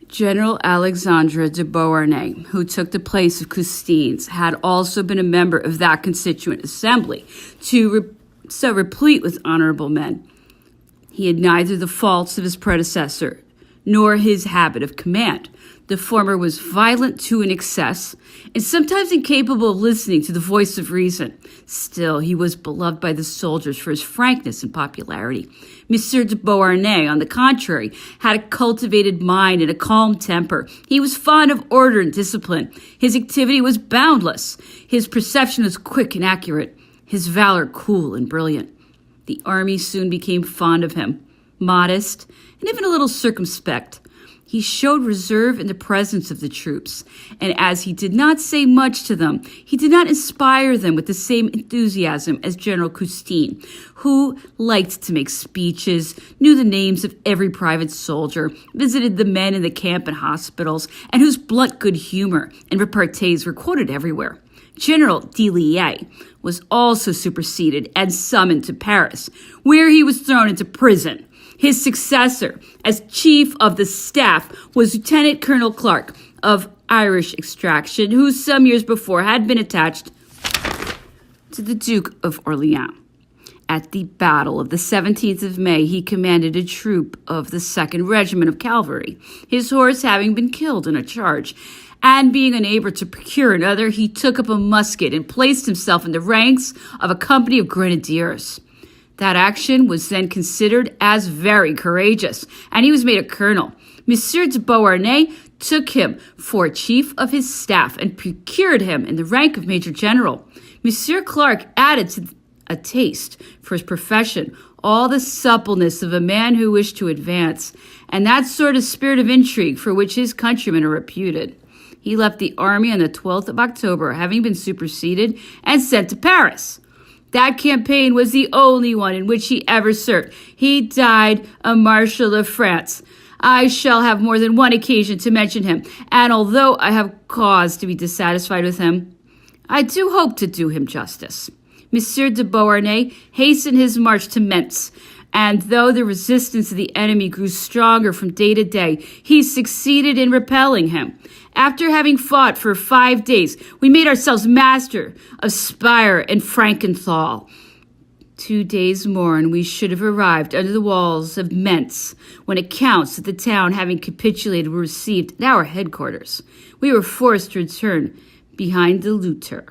General Alexandre de Beauharnais, who took the place of Custines, had also been a member of that constituent assembly, so replete with honorable men. He had neither the faults of his predecessor nor his habit of command. The former was violent to an excess, and sometimes incapable of listening to the voice of reason. Still, he was beloved by the soldiers for his frankness and popularity. Monsieur de Beauharnais, on the contrary, had a cultivated mind and a calm temper. He was fond of order and discipline. His activity was boundless. His perception was quick and accurate. His valor cool and brilliant. The army soon became fond of him, modest and even a little circumspect. He showed reserve in the presence of the troops, and as he did not say much to them, he did not inspire them with the same enthusiasm as General Custine, who liked to make speeches, knew the names of every private soldier, visited the men in the camp and hospitals, and whose blunt good humor and repartees were quoted everywhere. General Delisle was also superseded and summoned to Paris, where he was thrown into prison. His successor as chief of the staff was Lieutenant Colonel Clark, of Irish extraction, who some years before had been attached to the Duke of Orleans. At the battle of the 17th of May, he commanded a troop of the 2nd Regiment of Cavalry, his horse having been killed in a charge. And being unable to procure another, he took up a musket and placed himself in the ranks of a company of grenadiers. That action was then considered as very courageous, and he was made a colonel. Monsieur de Beauharnais took him for chief of his staff and procured him in the rank of major general. Monsieur Clark added to a taste for his profession all the suppleness of a man who wished to advance, and that sort of spirit of intrigue for which his countrymen are reputed. He left the army on the 12th of October, having been superseded and sent to Paris. That campaign was the only one in which he ever served. He died a Marshal of France. I shall have more than one occasion to mention him, and although I have cause to be dissatisfied with him, I do hope to do him justice. Monsieur de Beauharnais hastened his march to Metz, and though the resistance of the enemy grew stronger from day to day, he succeeded in repelling him. After having fought for 5 days, we made ourselves master of Spire and Frankenthal. 2 days more, and we should have arrived under the walls of Metz, when accounts of the town having capitulated were received at our headquarters. We were forced to return behind the Lutter.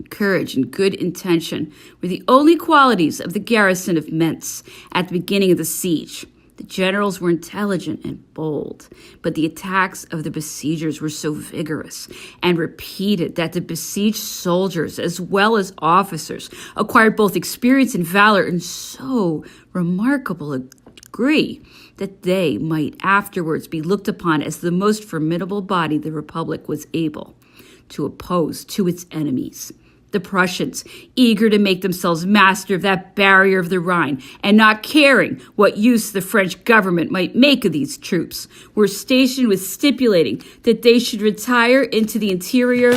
Courage and good intention were the only qualities of the garrison of Metz at the beginning of the siege. The generals were intelligent and bold, but the attacks of the besiegers were so vigorous and repeated that the besieged soldiers, as well as officers, acquired both experience and valor in so remarkable a degree that they might afterwards be looked upon as the most formidable body the Republic was able to oppose to its enemies. The Prussians, eager to make themselves master of that barrier of the Rhine, and not caring what use the French government might make of these troops, were stationed with stipulating that they should retire into the interior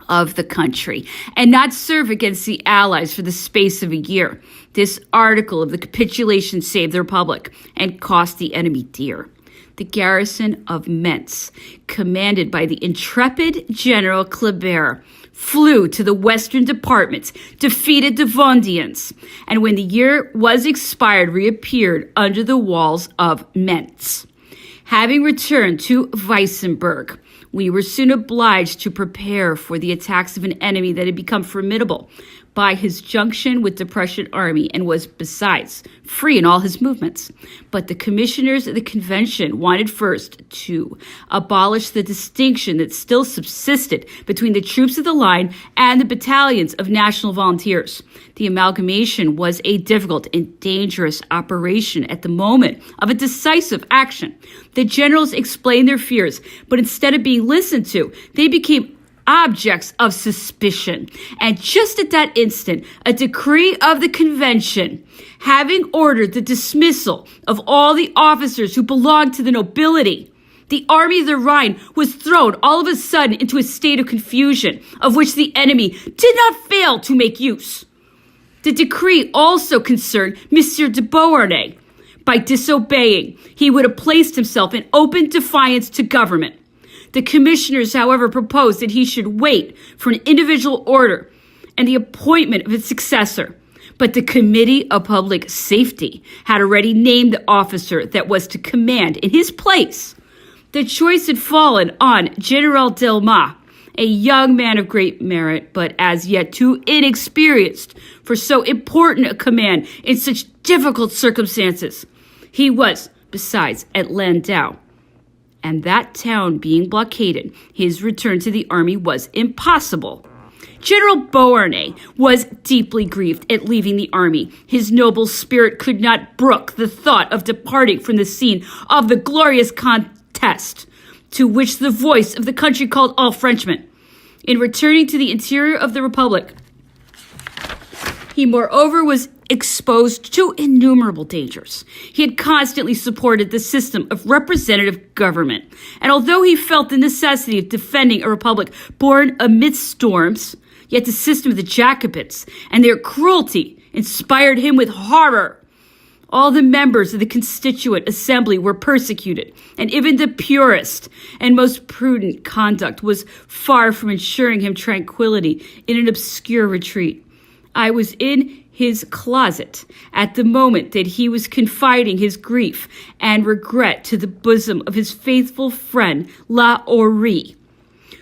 of the country and not serve against the Allies for the space of a year. This article of the capitulation saved the Republic and cost the enemy dear. The garrison of Metz, commanded by the intrepid General Kleber, flew to the western departments, defeated the Vendeans, and when the year was expired, reappeared under the walls of Metz. Having returned to Weissenberg, we were soon obliged to prepare for the attacks of an enemy that had become formidable by his junction with the Prussian army and was, besides, free in all his movements. But the commissioners of the convention wanted first to abolish the distinction that still subsisted between the troops of the line and the battalions of national volunteers. The amalgamation was a difficult and dangerous operation at the moment of a decisive action. The generals explained their fears, but instead of being listened to, they became objects of suspicion. And just at that instant, a decree of the convention, having ordered the dismissal of all the officers who belonged to the nobility, the army of the Rhine was thrown all of a sudden into a state of confusion, of which the enemy did not fail to make use. The decree also concerned Monsieur de Beauharnais, By disobeying, he would have placed himself in open defiance to government. The commissioners, however, proposed that he should wait for an individual order and the appointment of its successor. But the Committee of Public Safety had already named the officer that was to command in his place. The choice had fallen on General Delmas, a young man of great merit, but as yet too inexperienced for so important a command in such difficult circumstances. He was, besides, at Landau, and that town being blockaded, his return to the army was impossible. General Beauharnais was deeply grieved at leaving the army. His noble spirit could not brook the thought of departing from the scene of the glorious contest, to which the voice of the country called all Frenchmen. In returning to the interior of the Republic, he moreover was exposed to innumerable dangers. He had constantly supported the system of representative government, and although he felt the necessity of defending a republic born amidst storms, yet the system of the Jacobins and their cruelty inspired him with horror. All the members of the Constituent Assembly were persecuted, and even the purest and most prudent conduct was far from ensuring him tranquility in an obscure retreat. I was in his closet at the moment that he was confiding his grief and regret to the bosom of his faithful friend La Horrie,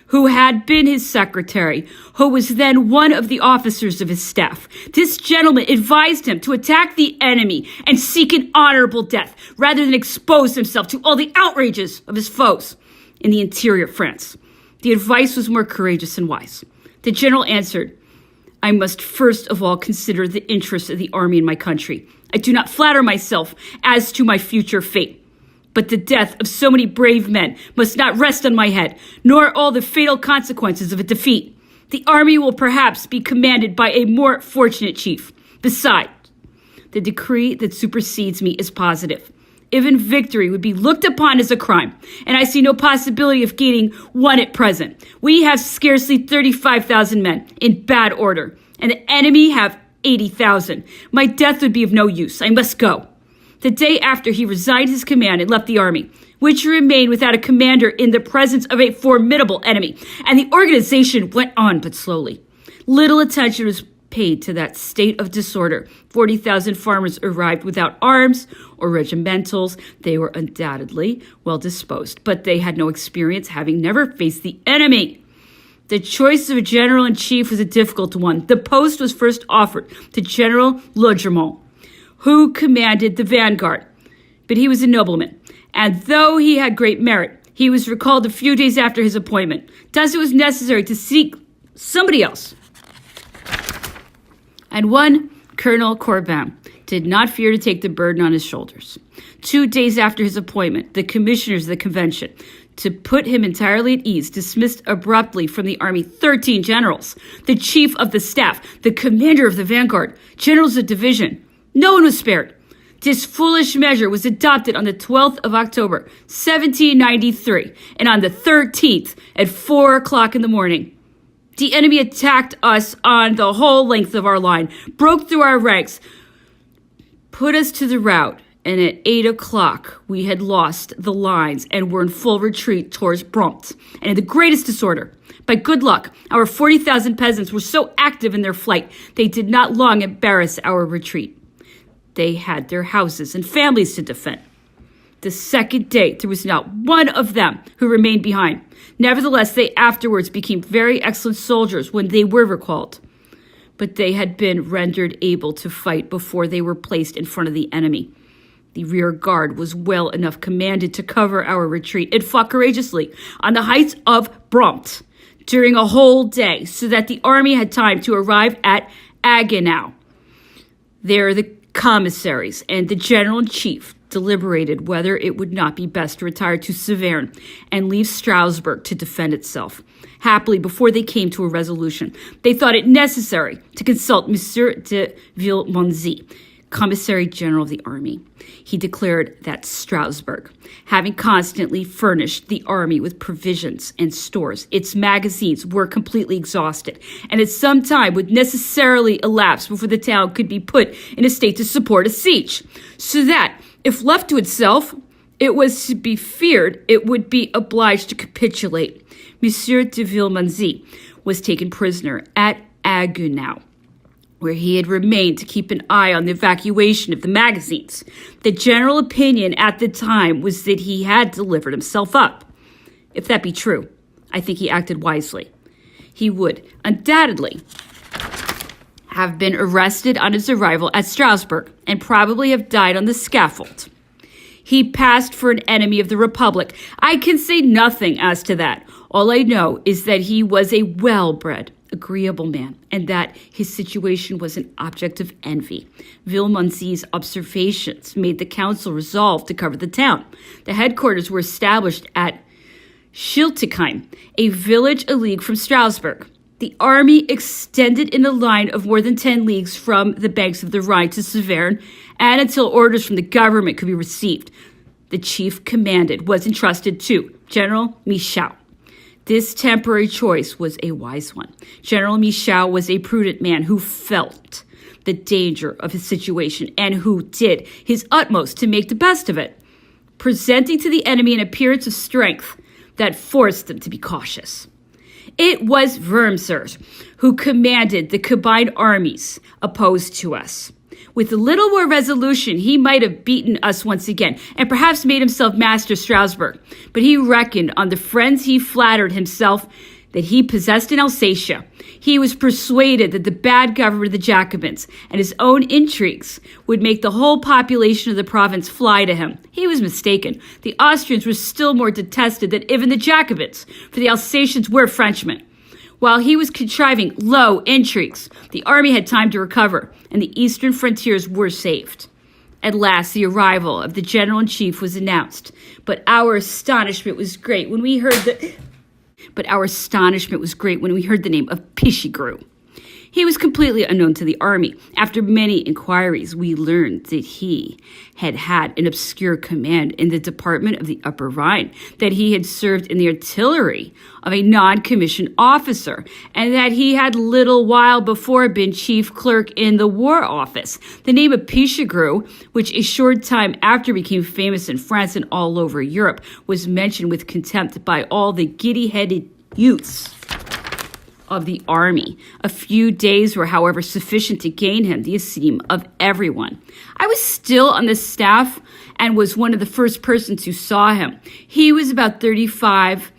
who had been his secretary, who was then one of the officers of his staff. This gentleman advised him to attack the enemy and seek an honorable death, rather than expose himself to all the outrages of his foes in the interior of France. The advice was more courageous and wise. The general answered, I must first of all consider the interests of the army in my country. I do not flatter myself as to my future fate. But the death of so many brave men must not rest on my head, nor all the fatal consequences of a defeat. The army will perhaps be commanded by a more fortunate chief. Besides, the decree that supersedes me is positive. Even victory would be looked upon as a crime, and I see no possibility of gaining one at present. We have scarcely 35,000 men in bad order, and the enemy have 80,000. My death would be of no use. I must go. The day after, he resigned his command and left the army, which remained without a commander in the presence of a formidable enemy, and the organization went on but slowly. Little attention was paid to that state of disorder. 40,000 farmers arrived without arms or regimentals. They were undoubtedly well disposed, but they had no experience, having never faced the enemy. The choice of a general-in-chief was a difficult one. The post was first offered to General Laudremont, who commanded the vanguard, but he was a nobleman, and though he had great merit, he was recalled a few days after his appointment. Thus it was necessary to seek somebody else. And one Colonel Corbin did not fear to take the burden on his shoulders. 2 days after his appointment, the commissioners of the convention, to put him entirely at ease, dismissed abruptly from the army 13 generals, the chief of the staff, the commander of the vanguard, generals of division. No one was spared. This foolish measure was adopted on the 12th of October, 1793, and on the 13th at 4 o'clock in the morning. The enemy attacked us on the whole length of our line, broke through our ranks, put us to the rout, and at 8 o'clock we had lost the lines and were in full retreat towards Bront, and in the greatest disorder. By good luck, our 40,000 peasants were so active in their flight, they did not long embarrass our retreat. They had their houses and families to defend. The second day, there was not one of them who remained behind. Nevertheless, they afterwards became very excellent soldiers when they were recalled. But they had been rendered able to fight before they were placed in front of the enemy. The rear guard was well enough commanded to cover our retreat. It fought courageously on the heights of Bront during a whole day, so that the army had time to arrive at Agenau. There the commissaries and the general-in-chief deliberated whether it would not be best to retire to Saverne and leave Strasbourg to defend itself. Happily, before they came to a resolution, they thought it necessary to consult Monsieur de Villemonzy, Commissary General of the Army. He declared that Strasbourg, having constantly furnished the army with provisions and stores, its magazines were completely exhausted, and at some time would necessarily elapse before the town could be put in a state to support a siege, so that If left to itself, it was to be feared it would be obliged to capitulate. Monsieur de Villemonzy was taken prisoner at Agunau, where he had remained to keep an eye on the evacuation of the magazines. The general opinion at the time was that he had delivered himself up. If that be true, I think he acted wisely. He would undoubtedly have been arrested on his arrival at Strasbourg and probably have died on the scaffold. He passed for an enemy of the Republic. I can say nothing as to that. All I know is that he was a well-bred, agreeable man, and that his situation was an object of envy. Villemonzy's observations made the council resolve to cover the town. The headquarters were established at Schiltigheim, a village a league from Strasbourg. The army extended in a line of more than 10 leagues from the banks of the Rhine to Saverne, and until orders from the government could be received, the chief commanded was entrusted to General Michau. This temporary choice was a wise one. General Michau was a prudent man who felt the danger of his situation and who did his utmost to make the best of it, presenting to the enemy an appearance of strength that forced them to be cautious. It was Wurmser who commanded the combined armies opposed to us. With a little more resolution, he might have beaten us once again, and perhaps made himself master of Strasbourg. But he reckoned on the friends he flattered himself that he possessed in Alsatia. He was persuaded that the bad government of the Jacobins and his own intrigues would make the whole population of the province fly to him. He was mistaken. The Austrians were still more detested than even the Jacobins, for the Alsatians were Frenchmen. While he was contriving low intrigues, the army had time to recover, and the eastern frontiers were saved. At last, the arrival of the general-in-chief was announced, but our astonishment was great when we heard the name of Pichegru. He was completely unknown to the army. After many inquiries, we learned that he had had an obscure command in the Department of the Upper Rhine, that he had served in the artillery of a non-commissioned officer, and that he had little while before been chief clerk in the War Office. The name of Pichegru, which a short time after became famous in France and all over Europe, was mentioned with contempt by all the giddy-headed youths of the army. A few days were, however, sufficient to gain him the esteem of everyone. I was still on the staff and was one of the first persons who saw him. He was about 35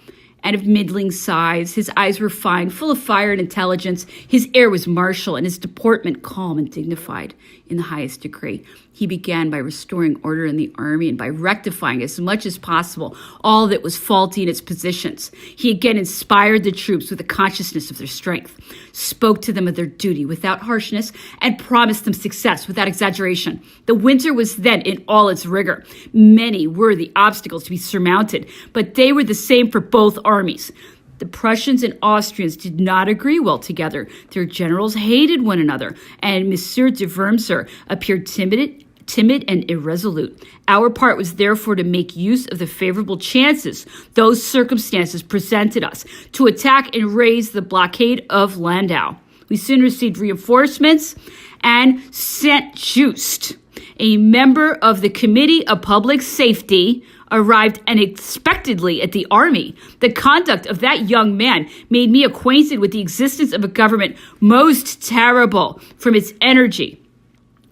and of middling size. His eyes were fine, full of fire and intelligence. His air was martial and his deportment calm and dignified in the highest degree. He began by restoring order in the army and by rectifying as much as possible all that was faulty in its positions. He again inspired the troops with a consciousness of their strength, spoke to them of their duty without harshness, and promised them success without exaggeration. The winter was then in all its rigor. Many were the obstacles to be surmounted, but they were the same for both armies. The Prussians and Austrians did not agree well together. Their generals hated one another, and Monsieur de Wurmser appeared timid and irresolute. Our part was therefore to make use of the favorable chances those circumstances presented us, to attack and raise the blockade of Landau. We soon received reinforcements, and Saint-Just, a member of the Committee of Public Safety, arrived unexpectedly at the army. The conduct of that young man made me acquainted with the existence of a government most terrible from its energy.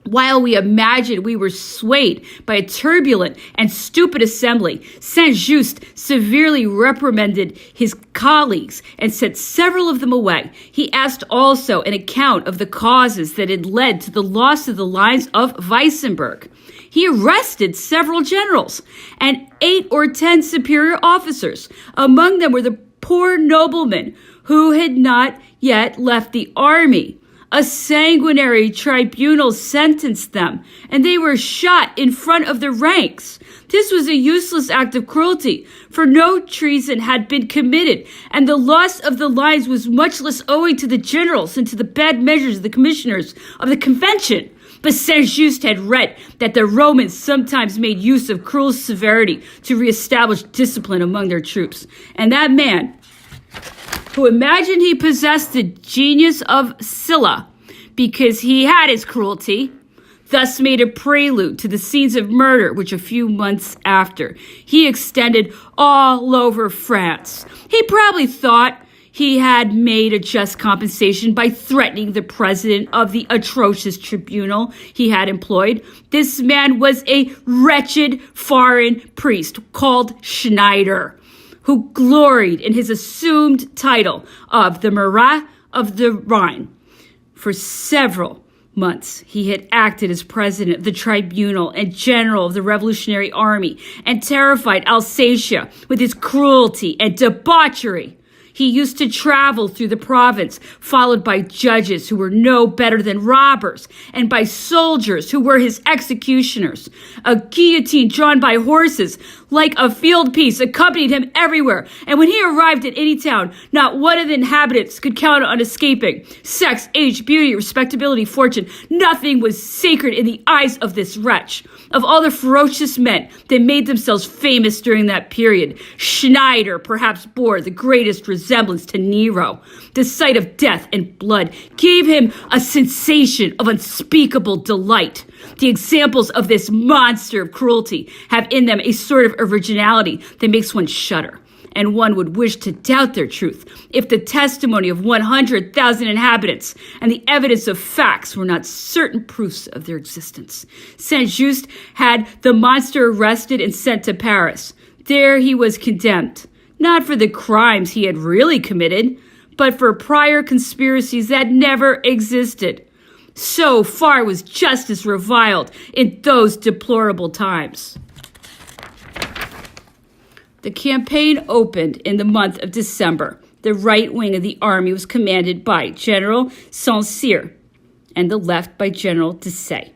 While we imagined we were swayed by a turbulent and stupid assembly, Saint-Just severely reprimanded his colleagues and sent several of them away. He asked also an account of the causes that had led to the loss of the lines of Weissenberg. He arrested several generals and 8 or 10 superior officers. Among them were the poor noblemen who had not yet left the army. A sanguinary tribunal sentenced them, and they were shot in front of the ranks. This was a useless act of cruelty, for no treason had been committed, and the loss of the lines was much less owing to the generals and to the bad measures of the commissioners of the convention. But Saint-Just had read that the Romans sometimes made use of cruel severity to reestablish discipline among their troops. And that man, who imagined he possessed the genius of Sylla because he had his cruelty, thus made a prelude to the scenes of murder, which a few months after he extended all over France. He probably thought he had made a just compensation by threatening the president of the atrocious tribunal he had employed. This man was a wretched foreign priest called Schneider, who gloried in his assumed title of the Marat of the Rhine. For several months, he had acted as president of the tribunal and general of the Revolutionary Army and terrified Alsatia with his cruelty and debauchery. He used to travel through the province, followed by judges who were no better than robbers, and by soldiers who were his executioners. A guillotine drawn by horses, like a field piece, accompanied him everywhere, and when he arrived at any town, not one of the inhabitants could count on escaping. Sex, age, beauty, respectability, fortune, nothing was sacred in the eyes of this wretch. Of all the ferocious men that made themselves famous during that period, Schneider perhaps bore the greatest resemblance to Nero. The sight of death and blood gave him a sensation of unspeakable delight. The examples of this monster of cruelty have in them a sort of originality that makes one shudder, and one would wish to doubt their truth if the testimony of 100,000 inhabitants and the evidence of facts were not certain proofs of their existence. Saint-Just had the monster arrested and sent to Paris. There he was condemned, not for the crimes he had really committed, but for prior conspiracies that never existed. So far was justice reviled in those deplorable times. The campaign opened in the month of December. The right wing of the army was commanded by General Saint-Cyr and the left by General Desaix.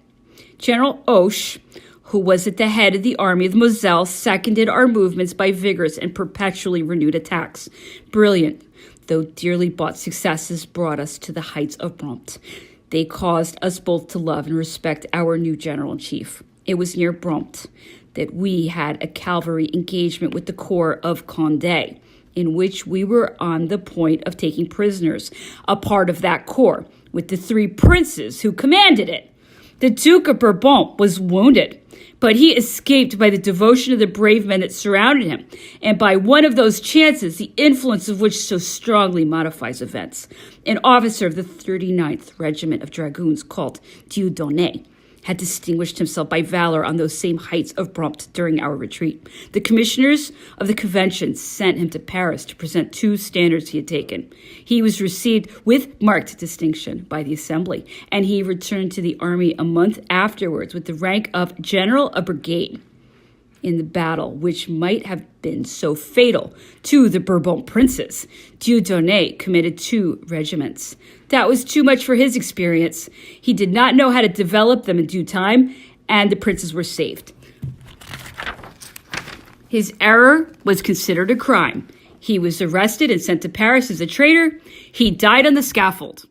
General Hoche, who was at the head of the army of the Moselle, seconded our movements by vigorous and perpetually renewed attacks. Brilliant, though dearly bought successes brought us to the heights of Bront. They caused us both to love and respect our new general-in-chief. It was near Bront that we had a cavalry engagement with the corps of Condé, in which we were on the point of taking prisoners a part of that corps with the three princes who commanded it. The Duke of Bourbon was wounded, but he escaped by the devotion of the brave men that surrounded him, and by one of those chances, the influence of which so strongly modifies events. An officer of the 39th Regiment of Dragoons called Dieudonné had distinguished himself by valor on those same heights of Bront during our retreat. The commissioners of the convention sent him to Paris to present 2 standards he had taken. He was received with marked distinction by the assembly, and he returned to the army a month afterwards with the rank of general of brigade. In the battle which might have been so fatal to the Bourbon princes, Dieudonné commanded 2 regiments. That was too much for his experience. He did not know how to develop them in due time, and the princes were saved. His error was considered a crime. He was arrested and sent to Paris as a traitor. He died on the scaffold.